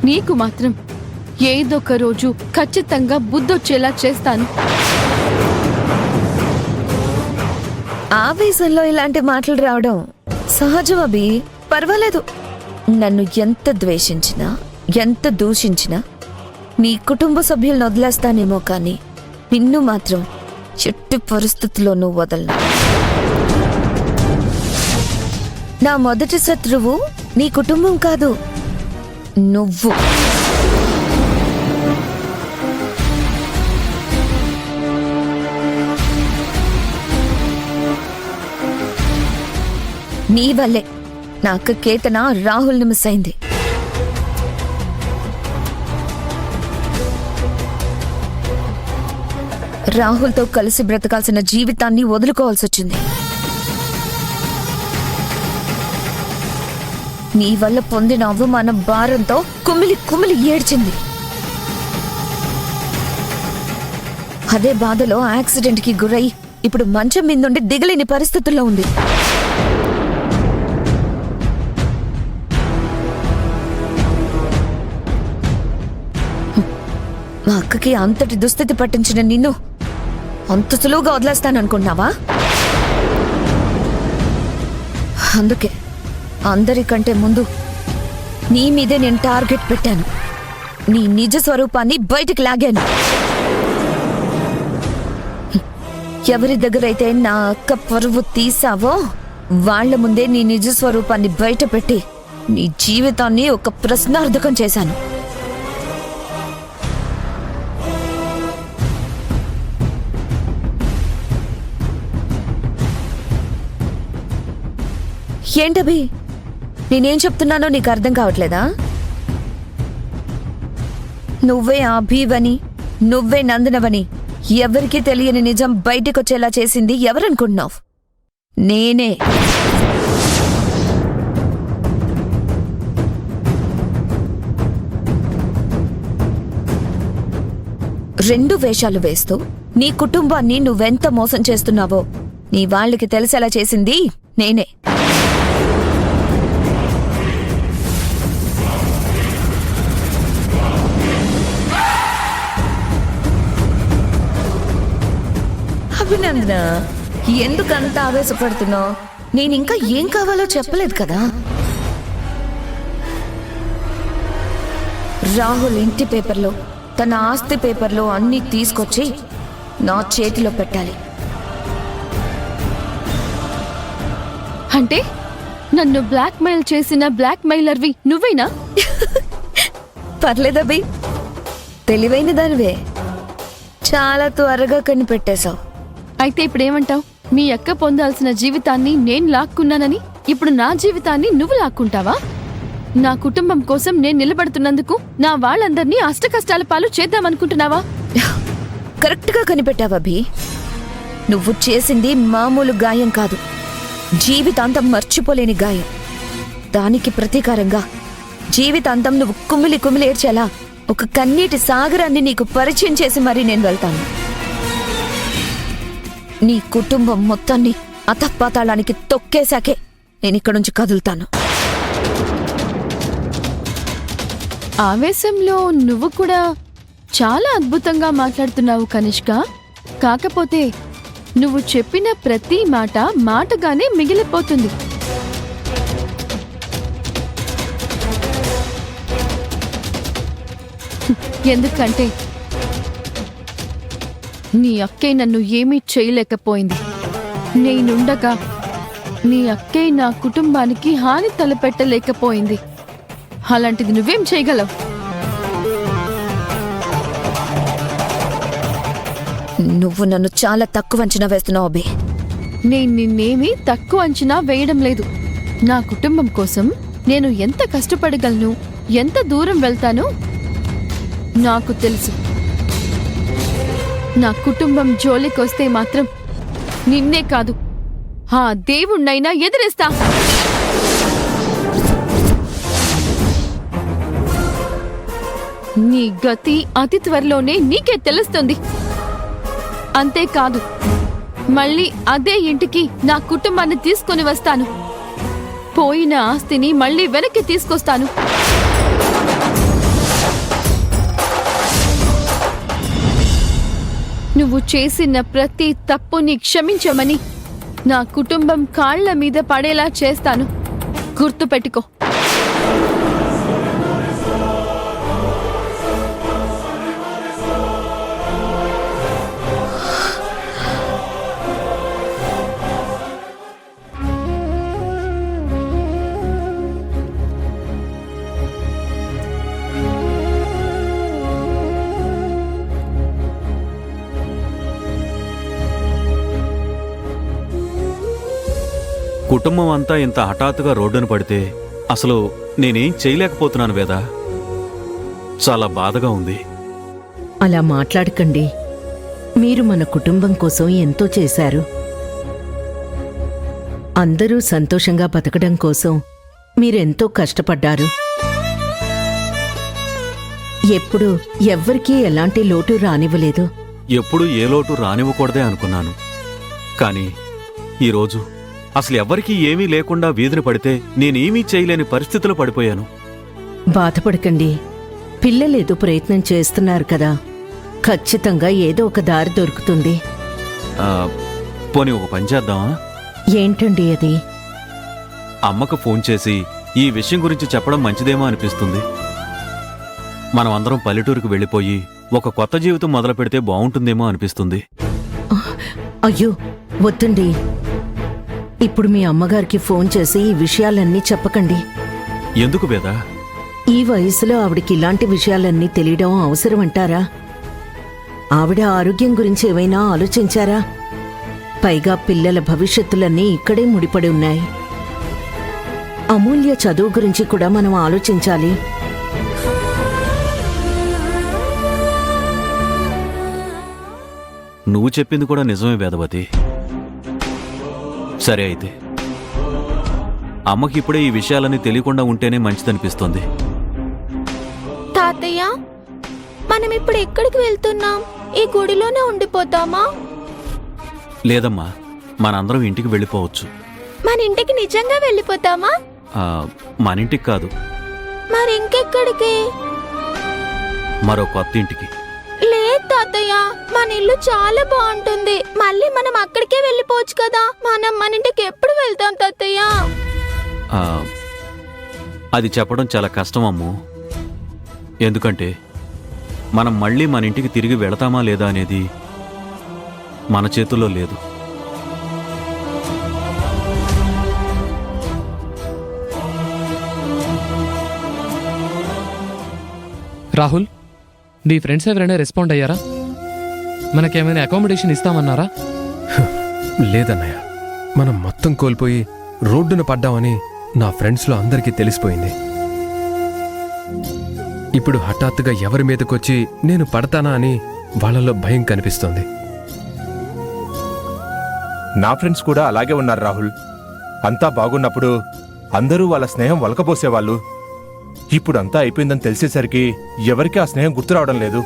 నీకు మాత్రం ఏదొక రోజు ఖచ్చితంగా బుద్ధొచ్చేలా చేస్తాను. ఆవేశంలో ఇలాంటి మాటలు రావడం సహజం అభి, పర్వాలేదు. నన్ను ఎంత ద్వేషించినా, ఎంత దూషించినా నీ కుటుంబ సభ్యులను వదిలేస్తానేమో కానీ నిన్ను మాత్రం ఎట్టి పరిస్థితుల్లోనూ వదలను. నా మొదటి శత్రువు నీ కుటుంబం కాదు, నువ్వు. నీ వల్లే నా అక్క కేతన రాహుల్ని మిస్ అయింది. రాహుల్తో కలిసి బ్రతకాల్సిన జీవితాన్ని వదులుకోవాల్సి వచ్చింది. నీ వల్ల పొందిన అవమానం భారంతో కుమిలి కుమిలి ఏడ్చింది. అదే బాధలో యాక్సిడెంట్కి గురై ఇప్పుడు మంచం మీద నుండి దిగలేని పరిస్థితుల్లో ఉంది. మా అక్కకి అంతటి దుస్థితి పట్టించిన నిన్ను అంత సులువుగా వదిలేస్తాననుకున్నావా? అందుకే అందరికంటే ముందు నీ మీదే నేను టార్గెట్ పెట్టాను. నీ నిజ స్వరూపాన్ని బయటికి లాగాను. ఎవరి దగ్గరైతే నా అక్క పరువు తీసావో వాళ్ల ముందే నీ నిజ స్వరూపాన్ని బయట పెట్టి నీ జీవితాన్ని ఒక ప్రశ్నార్థకం చేశాను. ఏంటభి, నేనేం చెప్తున్నానో నీకు అర్థం కావట్లేదా? నువ్వే అభివని, నువ్వే నందనవని ఎవరికీ తెలియని నిజం బయటికొచ్చేలా చేసింది ఎవరనుకుంటున్నావు? నేనే. రెండు వేషాలు వేస్తూ నీ కుటుంబాన్ని నువ్వెంత మోసం చేస్తున్నావో నీ వాళ్ళకి తెలిసేలా చేసింది నేనే. అభినందన, ఎందుకంత ఆవేశపడుతున్నావు? నేనింకా ఏం కావాలో చెప్పలేదు కదా. రాహుల్ ఇంటి పేపర్లో, తన ఆస్తి పేపర్లో అన్నీ తీసుకొచ్చి నా చేతిలో పెట్టాలి. అంటే నన్ను బ్లాక్ మెయిల్ చేసిన బ్లాక్ మెయిలర్వి నువ్వేనా? పర్లేదబ్బి, తెలివైన దానివే. చాలా త్వరగా కనిపెట్టేశావు. అయితే ఇప్పుడేమంటావు? మీ అక్క పొందాల్సిన జీవితాన్ని నేను లాక్కున్నానని ఇప్పుడు నా జీవితాన్ని నువ్వు లాక్కుంటావా? నా కుటుంబం కోసం నేను నిలబడుతున్నందుకు నా వాళ్ళందరినీ అష్టకష్టాల పాలు చేద్దామనుకుంటున్నావా? కరెక్ట్గా కనిపెట్టావభి. నువ్వు చేసింది మామూలు గాయం కాదు, జీవితాంతం మర్చిపోలేని గాయం. దానికి ప్రతీకారంగా జీవితాంతం నువ్వు కుమిలి కుమిలి ఏడ్చేలా ఒక కన్నీటి సాగరాన్ని నీకు పరిచయం చేసి మరీ నేను వెళ్తాను. నీ కుటుంబం మొత్తాన్ని అతపాతాళానికి తొక్కేశాకే నేను ఇక్కడి నుంచి కదులుతాను. ఆవేశంలో నువ్వు కూడా చాలా అద్భుతంగా మాట్లాడుతున్నావు కనిష్క. కాకపోతే నువ్వు చెప్పిన ప్రతి మాట మాటగానే మిగిలిపోతుంది. ఎందుకంటే నీ అక్కే నన్ను ఏమీ చేయలేకపోయింది. నేనుండగా నీ అక్కే నా కుటుంబానికి హాని తలపెట్టలేకపోయింది. అలాంటిది నువ్వేం చేయగలవు? నువ్వు నన్ను చాలా తక్కువ అంచనా వేస్తున్నావు అభి. నేను నిన్నేమీ తక్కువ అంచనా వేయడం లేదు. నా కుటుంబం కోసం నేను ఎంత కష్టపడగలను, ఎంత దూరం వెళ్తానో నాకు తెలుసు. నా కుటుంబం జోలికొస్తే మాత్రం నిన్నే కాదు, ఆ దేవుణ్ణైనా ఎదిరిస్తా. నీ గతి అతి త్వరలోనే నీకే తెలుస్తుంది. అంతేకాదు, మళ్ళీ అదే ఇంటికి నా కుటుంబాన్ని తీసుకొని వస్తాను. పోయిన ఆస్తిని మళ్ళీ వెనక్కి తీసుకొస్తాను. చేసిన ప్రతి తప్పుని క్షమించమని నా కుటుంబం కాళ్ల మీద పడేలా చేస్తాను. గుర్తుపెట్టుకో. కుటుంబం అంతా ఇంత హఠాత్తుగా రోడ్డున పడితే అసలు నేనేం చేయలేకపోతున్నాను వేదా. చాలా బాధగా ఉంది. అలా మాట్లాడకండి. మీరు మన కుటుంబం కోసం ఎంతో చేశారు. అందరూ సంతోషంగా బతకడం కోసం మీరెంతో కష్టపడ్డారు. ఎప్పుడూ ఎవ్వరికీ ఎలాంటి లోటు రానివ్వలేదు. ఎప్పుడూ ఏ లోటు రానివ్వకూడదే అనుకున్నాను. కానీ ఈరోజు అసలు ఎవ్వరికీ ఏమీ లేకుండా వీధిన పడితే నేనేమీ చేయలేని పరిస్థితిలో పడిపోయాను. బాధపడకండి. పిల్లలేదో ప్రయత్నం చేస్తున్నారు కదా, ఖచ్చితంగా ఏదో ఒక దారి దొరుకుతుంది. పోనీ ఒక పని చేద్దామా? ఏంటండి అది? అమ్మకు ఫోన్ చేసి ఈ విషయం గురించి చెప్పడం మంచిదేమో అనిపిస్తుంది. మనం అందరం పల్లెటూరుకు వెళ్ళిపోయి ఒక కొత్త జీవితం మొదలు పెడితే బాగుంటుందేమో అనిపిస్తుంది. అయ్యో వద్దండి. ఇప్పుడు మీ అమ్మగారికి ఫోన్ చేసి ఈ విషయాలన్నీ చెప్పకండి. ఎందుకు వేదా? ఈ వయసులో ఆవిడికి ఇలాంటి విషయాలన్నీ తెలియడం అవసరమంటారా? ఆవిడ ఆరోగ్యం గురించి ఏమైనా ఆలోచించారా? పైగా పిల్లల భవిష్యత్తులన్నీ ఇక్కడే ముడిపడి ఉన్నాయి. అమూల్య చదువు గురించి కూడా మనం ఆలోచించాలి. నువ్వు చెప్పింది కూడా నిజమే వేదవతి. సరే అయితే అమ్మకి ఇప్పుడే ఈ విషయాలన్నీ తెలియకుండా ఉంటేనే మంచిదనిపిస్తోంది. తాతయ్య, మనం ఇప్పుడు ఎక్కడికి వెళ్తున్నాం? ఈ గుడిలోనే ఉండిపోతామా? లేదమ్మా, మనందరం ఇంటికి వెళ్ళిపోవచ్చు. మన ఇంటికి నిజంగా వెళ్ళిపోతామా? మన ఇంటికి కాదు, మరి ఇంకెక్కడికి? మరో కొత్త ఇంటికి. లేదు తాతయ్య, మన ఇల్లు చాలా బాగుంటుంది. మళ్ళీ మనం అక్కడికే వెళ్ళిపోవచ్చు కదా. మనం మన ఇంటికి ఎప్పుడు వెళ్తాం తాతయ్య? అది చెప్పడం చాలా కష్టం అమ్ము. ఎందుకంటే మనం మళ్ళీ మన ఇంటికి తిరిగి వెళతామా లేదా అనేది మన చేతుల్లో లేదు. రాహుల్, నీ ఫ్రెండ్స్ ఎవరైనా రెస్పాండ్ అయ్యారా? మనకేమైనా అకామిడేషన్ ఇస్తామన్నారా? లేదన్నయ్య, మనం మొత్తం కోల్పోయి రోడ్డున పడ్డామని నా ఫ్రెండ్స్లో అందరికీ తెలిసిపోయింది. ఇప్పుడు హఠాత్తుగా ఎవరి మీదకొచ్చి నేను పడతానా అని వాళ్ళలో భయం కనిపిస్తోంది. నా ఫ్రెండ్స్ కూడా అలాగే ఉన్నారు రాహుల్. అంతా బాగున్నప్పుడు అందరూ వాళ్ళ స్నేహం వలకబోసేవాళ్ళు. ఇప్పుడు అంతా అయిపోయిందని తెలిసేసరికి ఎవరికీ ఆ స్నేహం గుర్తు రావడం లేదు.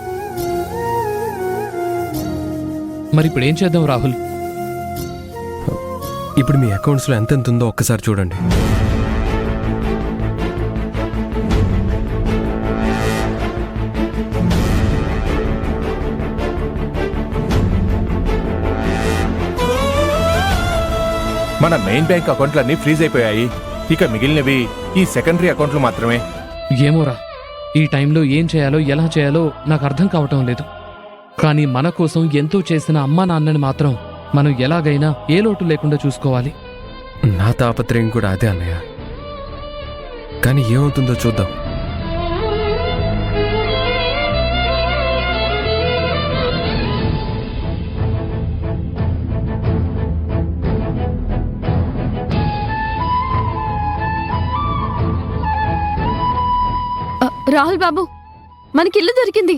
మరి ఇప్పుడు ఏం చేద్దాం రాహుల్? ఇప్పుడు మీ అకౌంట్స్లో ఎంతెంత ఉందో ఒక్కసారి చూడండి. మన మెయిన్ బ్యాంక్ అకౌంట్లన్నీ ఫ్రీజ్ అయిపోయాయి. ఇక మిగిలినవి ఈ సెకండరీ అకౌంట్లు మాత్రమే. ఏమోరా, ఈ టైంలో ఏం చేయాలో ఎలా చేయాలో నాకు అర్థం కావటం లేదు. కానీ మన కోసం ఎంతో చేసిన అమ్మా నాన్నని మాత్రం మనం ఎలాగైనా ఏ లోటు లేకుండా చూసుకోవాలి. నా తాపత్రయం కూడా అదే అన్నయ్య. కానీ ఏమవుతుందో చూద్దాం. రాహుల్ బాబు, మనకి ఇల్లు దొరికింది.